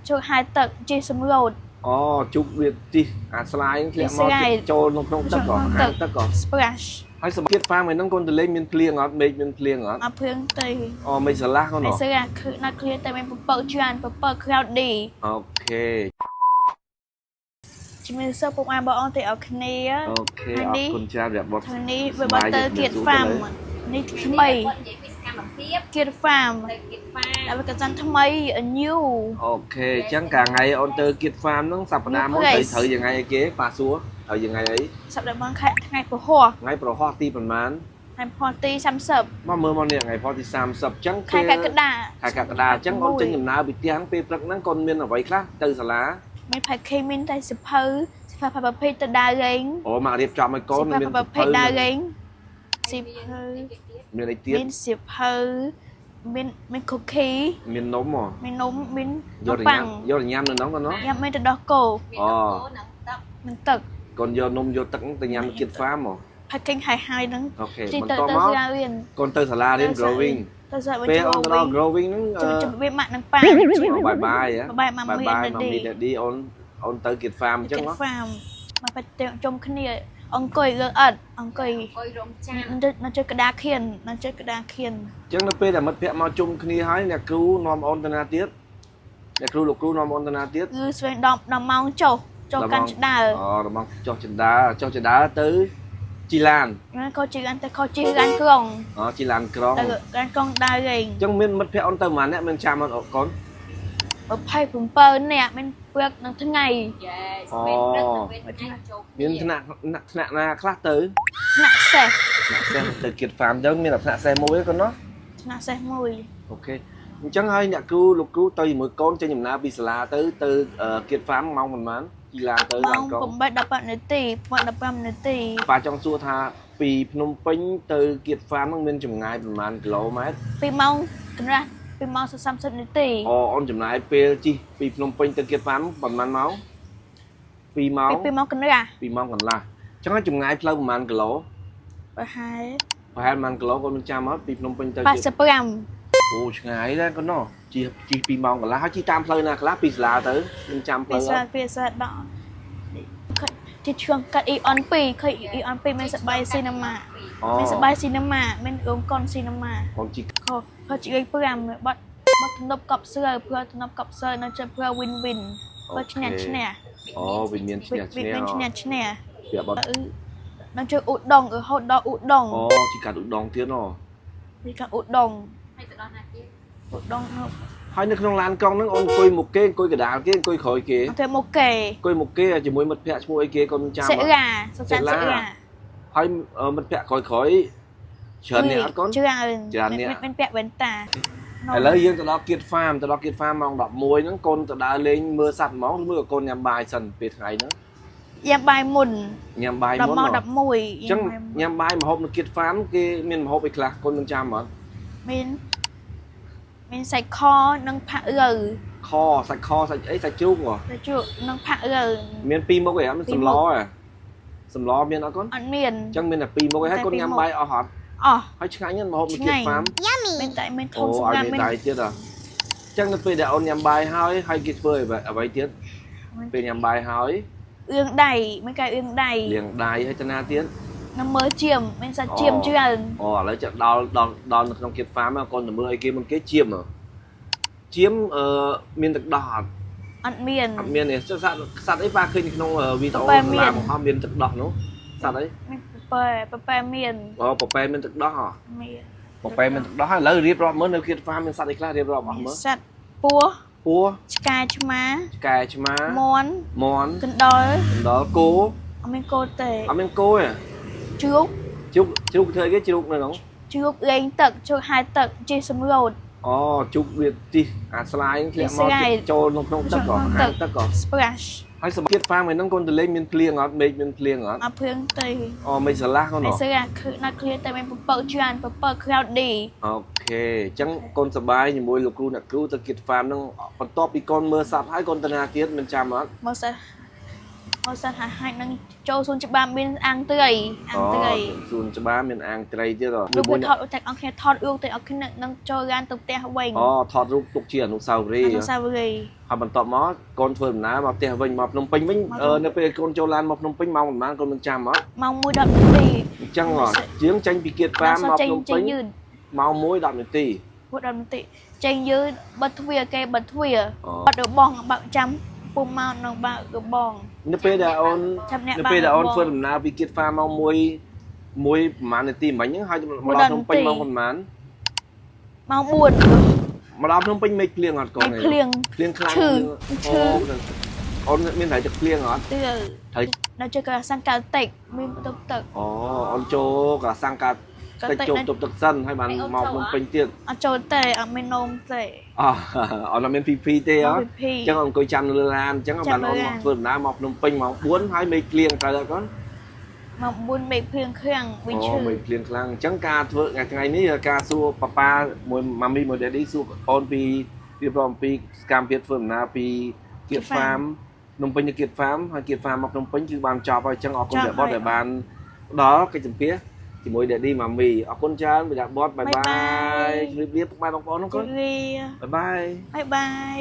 cho 2 tấc chỉ sầm rột chụp việc đi slide thì mò cho nó không tấc có 2 tấc có splash ហើយសម្ពាធហ្វាមឯហ្នឹងកូនតលេងមានភ្លៀងអត់មេឃមានភ្លៀងអត់ អត់ភ្លៀងទេ មេឃស្រឡះកូន មេឃស្រឡះគឺណាត់ឃ្លៀងតែមានពពកច្រើនពពក cloudy អូខេ ជំរាបសួរពុកម៉ែបងប្អូនទាំងអស់គ្នា អូខេអរគុណច្រើនសម្រាប់បទនេះវាបត់ទៅគៀត farm នេះថ្មីគៀត farm តែវាកសាន់ថ្មី new អូខេអញ្ចឹងកាលថ្ងៃអូនទៅគៀត farm ហ្នឹងសប្តាហ៍មុនត្រូវយ៉ាងថ្ងៃអីគេប៉ាសួរត្រូវយ៉ាងថ្ងៃអីសប្តាហ៍មុនថ្ងៃប្រហោះថ្ងៃប្រហោះទីប៉ុន្មានថ្ងៃប្រហោះទី30មកមើលមកនេះថ្ងៃប្រហោះទី30អញ្ចឹងខែកក្កដាអញ្ចឹងអូនចេញដំណើរពីផ្ទះពេលព្រឹកហ្នឹងកូនមានអ្វីខ្លះទៅសាលាមានផែខេមានតែសិភៅប្រភេទទៅដើរលេងមករៀបចំឲ្យកូនមានប្រភេទដើរលេងសិភៅមានអីទៀតមានសិភៅមានខូឃីមាននំហ៎មាននំមានប៉ាំងយកញ៉ាំនៅហ្នឹងកូនណោះញ៉ាំមានទៅដោះគោនឹងទឹកកូនយកនំយកទឹកទៅញ៉ាំគៀត farm ហ៎ផាក់គិងហើយហ្នឹងអូខេបន្តមកកូនទៅសាលារៀន growing ទៅសាលាពេលអូនទៅ growing ហ្នឹងជំរាបម៉ាក់នឹងប៉ាបាយបាយម៉ាមី daddy អូនទៅគៀត farm អញ្ចឹងហ៎ farm មកទៅជុំគ្នាអង្គុយលើអត់អង្គុយរងចាំនៅជិតក្តារខៀននៅជិតក្តារខៀនអញ្ចឹងនៅពេលដែលមិត្តភក្តិមកជុំគ្នាហើយអ្នកគ្រូនាំអូនទៅណាទៀតអ្នកគ្រូលោកគ្រូនាំអូនទៅណាទៀតគឺស្វែង10ម៉ោងចុះកាន់ច្ដើ10ម៉ោងចុះច្ដើទៅជីឡានក៏ជីឡានទៅខុសជីឡានក្រុងជីឡានក្រុងទៅឡានក្រុងដើរលេងអញ្ចឹងមានមិត្តភក្តិអូនទៅប៉ុន្មានអ្នកមានចាំអូនកូន27នាក់មានព្រឹកនឹងថ្ងៃមានព្រឹកមានថ្នាក់ណាខ្លះទៅថ្នាក់សេះទៅគៀត farm ទៅមានតែថ្នាក់សេះមួយកូនណោះថ្នាក់សេះមួយអូខេអញ្ចឹងហើយអ្នកគ្រូលោកគ្រូទៅជាមួយកូនចេញដំណើរពីសាលាទៅគៀត farm ម៉ោងប៉ុន្មានជីឡានទៅឡានក្រុង8-15នាទី15នាទីប៉ាចង់សួរថាពីភ្នំពេញទៅគៀត farm ហ្នឹងមានចម្ងាយប្រហែលគីឡូម៉ែត្រ2ម៉ោងកន្លះ2ម៉ោង30នាទីអូនចំណាយពេលជិះពីភ្នំពេញទៅគៀត farm ប្រហែលម៉ោង2ម៉ោង2ម៉ោងកន្លះ2ម៉ោងកន្លះអញ្ចឹងចម្ងាយផ្លូវប្រហែលគីឡូប្រហែលប្រហែលប៉ុន្មានគីឡូកូននឹងចាំអត់ពីភ្នំពេញទៅ85អូឆ្ងាយដែរកូនណោះជិះ2ម៉ោងកន្លះហើយជិះតាមផ្លូវណាខ្លះពីសាលាទៅនឹងចាំផ្លូវពីសាលាដល់ជិះឆ្លងកាត់ Eon 2ឃើញ Eon 2មានសបាយស៊ីណាម៉ាមានសបាយស៊ីណាម៉ាមានរោងកុនស៊ីណាម៉ាកូនជិះខុសជិះ5បាត់ទំនប់កប់សើព្រោះទំនប់កប់សើនៅចិត្តព្រោះ win ព្រោះឈ្នះវាមានឈ្នះវាបាត់នៅជើឧដងរហូតដល់ឧដងជិះកាត់ឧដងទៀតជិះកាត់ឧដងហើយទៅដល់ណាទៀតឧដងហើយនៅក្នុងឡានកង់ហ្នឹងអូនអង្គុយមុខគេអង្គុយកណ្ដាលគេអង្គុយក្រោយគេទៅមុខគេអង្គុយមុខគេជាមួយមិត្តភក្តិឈ្មោះអីគេកូនចាំសេរាសុចាសេរាហើយមិត្តភក្តិក្រោយច្រើនអ្នកអត់កូនច្រើនអ្នកមានពាក់វ៉ែនតាឥឡូវយើងទៅដល់គៀត farm ម៉ោង11ហ្នឹងកូនទៅដើរលេងមើលសត្វហ្មងឬមួយកូនញ៉ាំបាយសិនពេលថ្ងៃហ្នឹងញ៉ាំបាយមុនញ៉ាំបាយមុនម៉ោង11អញ្ចឹងញ៉ាំបាយម្ហូបនៅគៀត farm គេមានម្ហូបអីខ្លះកូននឹងចាំអត់មានសាច់ខនិងផាក់រូវសាច់អីសាច់ជ្រូកហ៎សាច់ជ្រូកនិងផាក់រូវមាន2មុខឯងអត់មានសម្លសម្លមានអត់កូនអត់មានអញ្ចឹងមានតែ2មុខឯងហើយកូនញ៉ាំបាយអស់អត់ហើយឆ្ងាញ់ណាស់ម្ហូបនៅគៀត farm មានតែមានធំសម្រាប់មានតែទៀតអញ្ចឹងនៅពេលដែលអូនញ៉ាំបាយហើយគេធ្វើអ្វីទៀតពេលញ៉ាំបាយហើយអឿងដៃមានកាយអឿងដៃលាងដៃហើយទៅណាទៀតនៅមើលជៀមមានសាច់ជៀមច្រើនឥឡូវចាំដល់នៅក្នុងគៀត farm កូនទៅមើលអីគេមុនគេជៀមមានទឹកដោះអត់មានទេសត្វអីប៉ាឃើញក្នុងវីដេអូឡាបង្ហោះមានទឹកដោះនោះសត្វអីមានពពែមានពពែមានទឹកដោះមានពពែមានទឹកដោះឥឡូវរៀបរាប់មើលនៅគៀត farm មានសត្វអីខ្លះរៀបរាប់អស់មើលសត្វពស់ឆ្កែឆ្មាមាន់កណ្ដុរគោអត់មានគោទេអត់មានគោទេជ្រូកធ្វើគេជ្រូកនៅក្នុងជ្រូកលេងទឹកជ្រូកហាយទឹកជិះសំរោតជូកវាទីslide ធ្លាក់មកចូលក្នុងទឹកក៏ទឹកក៏ splash ហើយសម្ពាធ farm ហ្នឹងកូនតលេងមានភ្លៀងអត់មេឃមានភ្លៀងអត់អត់ភ្លៀងទេមេឃស្រឡះកូនមេឃស្រឡះគឺណាត់ឃ្លៀងតែមានពពកច្រើនពពក cloudy អូខេអញ្ចឹងកូនសប្បាយជាមួយលោកគ្រូអ្នកគ្រូទៅគៀត farm ហ្នឹងបន្ទាប់ពីកូនមើលសត្វហើយកូនតាណាទៀតមិនចាំអត់មើលសត្វ បើសិនហើយនឹងចូលសួនច្បារមានអាងត្រីអាងត្រី សួនច្បារមានអាងត្រីទៀតហ៎ លោកថតតែអង្គគ្នាថតរូបតែអង្គគ្នានឹងចូលឡានទៅផ្ទះវិញ ថតរូបទុកជាអនុស្សាវរីយ៍ អនុស្សាវរីយ៍ ហើយបន្ទាប់មកកូនធ្វើដំណើរមកផ្ទះវិញមកភ្នំពេញវិញនៅពេលកូនចូលឡានមកភ្នំពេញម៉ោងប៉ុន្មានកូនមិនចាំអត់ ម៉ោង 1:10 នាទី អញ្ចឹងជាងចេញពីគៀតហ្វាមមកភ្នំពេញម៉ោង 1:10 នាទី 1:10 នាទីចេញយឺតបិទទ្វារគេបិទទ្វារបាត់របងបើកចាំពុំមកនឹងបើករបង នៅពេលដែលអូនធ្វើដំណើរពីគៀតហ្វាមមកមួយប្រហែលនាទីមិញហ្នឹងហើយមកដល់ភ្នំពេញម៉ោងប៉ុន្មាន ម៉ោង 4 មកដល់ភ្នំពេញមេឃភ្លៀងអត់កូន ភ្លៀង ភ្លៀងខ្លាំង ឈឺ អូនមានតែទឹកភ្លៀងអត់ ទៅដល់chơi cái sang cao tịchមានទឹកទឹក អូនចូលកាសាំងកាត់តិចចូលទប់ទឹកសិនហើយបានមកភ្នំពេញទៀត អត់ចូលទេអត់មាននំទេ អូនអត់មាន PP ទេហ៎អញ្ចឹងអូនអង្គុយចាំនៅលើឡានអញ្ចឹងបានអូនមកធ្វើដំណើរមកភ្នំពេញម៉ោង 4 ហើយមេឃភ្លៀងទៅអត់កូន ម៉ោង 4 មេឃភ្លៀងខ្លាំងវិញឈឺ មេឃភ្លៀងខ្លាំងអញ្ចឹងការធ្វើថ្ងៃនេះការសួរប៉ាប៉ាមួយម៉ាមីមួយ Daddy សួរអូនពីរៀបរាប់អំពីកម្មវិធីធ្វើដំណើរពីគៀតហ្វាមភ្នំពេញទៅគៀតហ្វាមហើយគៀតហ្វាមមកភ្នំពេញគឺបានចប់ហើយអញ្ចឹងអរគុណអ្នកបតដែលបានដល់កិច្ចសម្ភាសជាមួយ Daddy ម៉ាមីអរគុណច្រើនពីអ្នកបតបាយបាយជម្រាបលាពុកម៉ែបងប្អូនហ្នឹងកូនបាយបាយ បាយបាយ